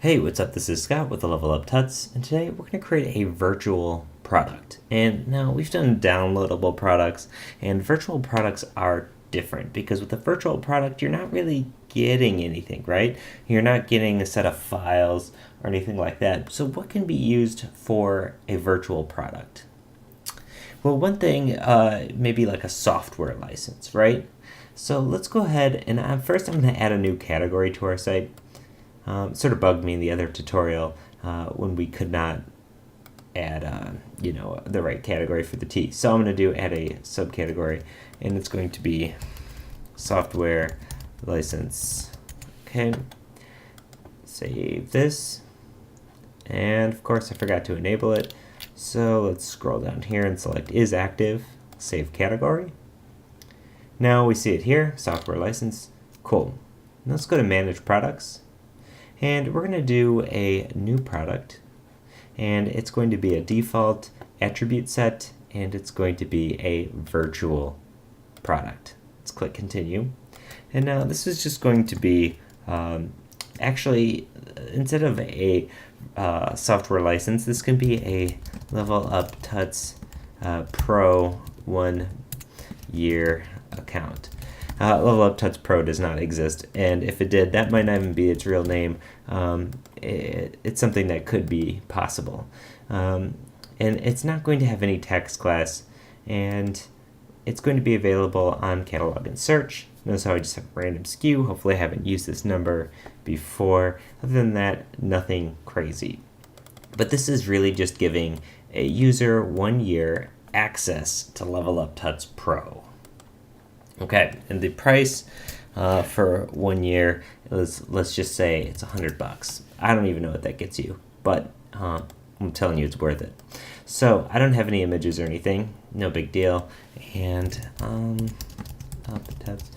Hey, what's up? This is Scott with the Level Up Tuts, and today we're going to create a virtual product. And now we've done downloadable products, and virtual products are different because with a virtual product, you're not really getting anything, right? You're not getting a set of files or anything like that. So, what can be used for a virtual product? Well, one thing, maybe like a software license, right? So let's go ahead and first I'm going to add a new category to our site. Sort of bugged me in the other tutorial when we could not add, the right category for the T. So I'm going to add a subcategory, and it's going to be software license. Okay, save this, and of course I forgot to enable it. So let's scroll down here and select is active, save category. Now we see it here, software license. Cool. Now let's go to manage products. And we're going to do a new product, and it's going to be a default attribute set, and it's going to be a virtual product. Let's click continue. And now this is just going to be, actually, instead of a software license, this can be a Level Up Tuts Pro 1 year account. Level Up Tuts Pro does not exist, and if it did, that might not even be its real name. It's something that could be possible. And it's not going to have any text class, and it's going to be available on catalog and search. Notice how I just have random SKU. Hopefully I haven't used this number before. Other than that, nothing crazy. But this is really just giving a user 1 year access to Level Up Tuts Pro. Okay, and the price for 1 year is, let's just say it's $100. I don't even know what that gets you, but I'm telling you it's worth it. So I don't have any images or anything, no big deal. And Up Tuts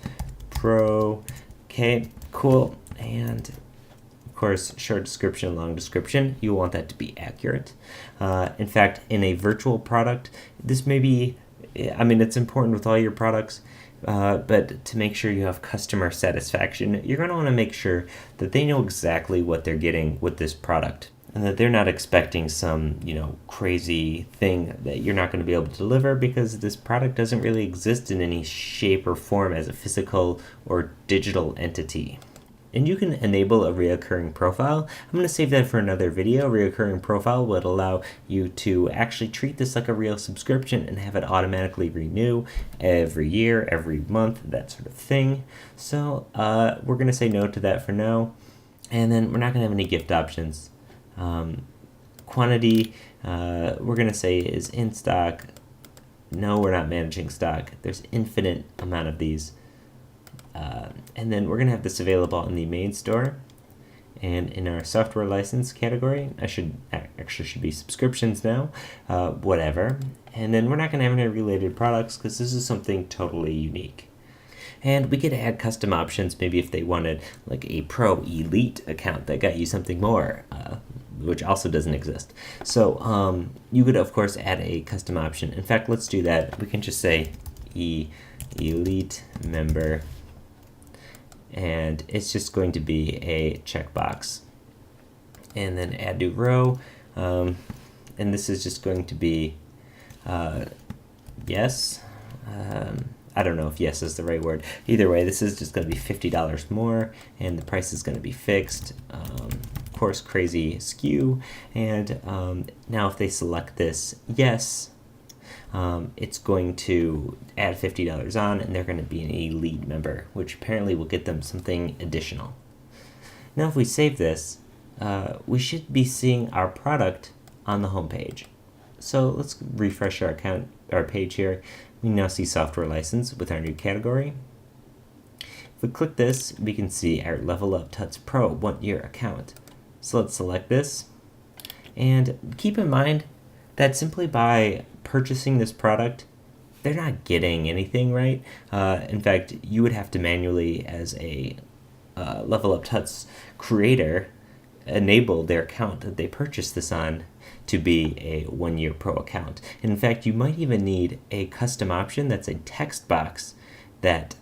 Pro, okay, cool. And of course, short description, long description. You want that to be accurate. In fact, in a virtual product, this may be, it's important with all your products. But to make sure you have customer satisfaction, you're going to want to make sure that they know exactly what they're getting with this product, and that they're not expecting some, crazy thing that you're not going to be able to deliver, because this product doesn't really exist in any shape or form as a physical or digital entity. And you can enable a reoccurring profile. I'm going to save that for another video. Reoccurring profile would allow you to actually treat this like a real subscription and have it automatically renew every year, every month, that sort of thing. So we're going to say no to that for now. And then we're not going to have any gift options. Quantity, we're going to say is in stock. No, we're not managing stock. There's infinite amount of these. And then we're going to have this available in the main store, and in our software license category, should be subscriptions now, whatever. And then we're not going to have any related products because this is something totally unique. And we could add custom options, maybe if they wanted like a Pro Elite account that got you something more, which also doesn't exist. So you could, of course, add a custom option. In fact, let's do that. We can just say Elite member, and it's just going to be a checkbox. And then add new row, and this is just going to be yes. I don't know if yes is the right word. Either way, this is just going to be $50 more, and the price is going to be fixed. Of course, crazy SKU. And now if they select this yes, it's going to add $50 on, and they're going to be an elite member, which apparently will get them something additional. Now if we save this, we should be seeing our product on the home page. So let's refresh our page here. We now see software license with our new category. If we click this, we can see our Level Up Tuts Pro 1 year account. So let's select this, and keep in mind that simply by purchasing this product, they're not getting anything, right? In fact, you would have to manually, as a Level Up Tuts creator, enable their account that they purchased this on to be a 1 year pro account. And in fact, you might even need a custom option that's a text box that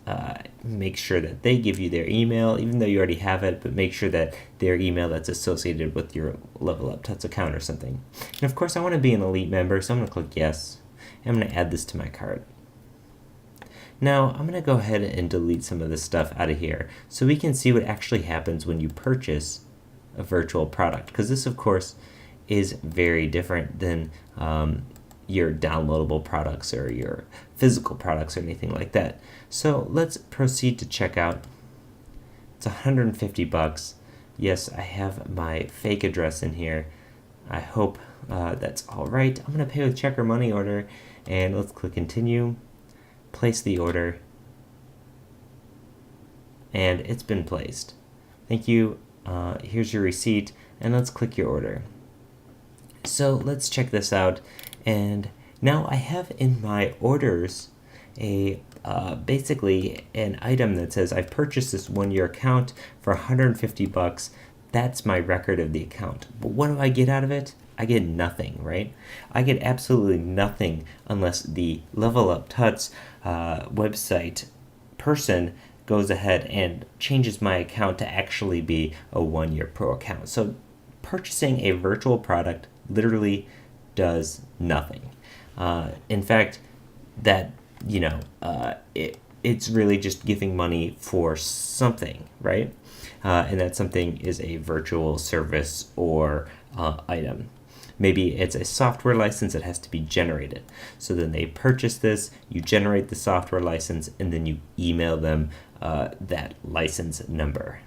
make sure that they give you their email, even though you already have it, but make sure that their email that's associated with your Level Up Tuts account or something. And of course, I want to be an elite member, so I'm going to click yes. I'm going to add this to my cart. Now, I'm going to go ahead and delete some of this stuff out of here so we can see what actually happens when you purchase a virtual product, because this, of course, is very different than your downloadable products or your physical products or anything like that. So let's proceed to checkout. It's $150. Yes, I have my fake address in here. I hope that's all right. I'm going to pay with check or money order, and let's click continue, place the order, and it's been placed. Thank you. Here's your receipt, and let's click your order. So let's check this out, and now I have in my orders a basically an item that says I've purchased this one-year account for $150. That's my record of the account. But what do I get out of it? I get nothing, right? I get absolutely nothing unless the Level Up Tuts website person goes ahead and changes my account to actually be a one-year pro account. So purchasing a virtual product literally does nothing. In fact, that it's really just giving money for something, right? And that something is a virtual service or item. Maybe it's a software license that has to be generated. So then they purchase this, you generate the software license, and then you email them that license number.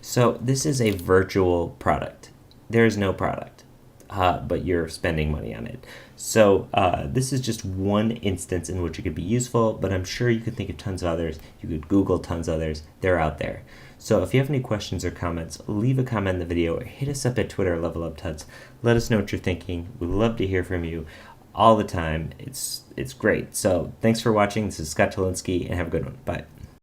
So this is a virtual product. There is no product, but you're spending money on it. So this is just one instance in which it could be useful, but I'm sure you could think of tons of others. You could Google tons of others. They're out there. So if you have any questions or comments, leave a comment in the video or hit us up at Twitter, Level Up Tuts. Let us know what you're thinking. We'd love to hear from you all the time. It's great. So thanks for watching. This is Scott Tolinsky, and have a good one. Bye.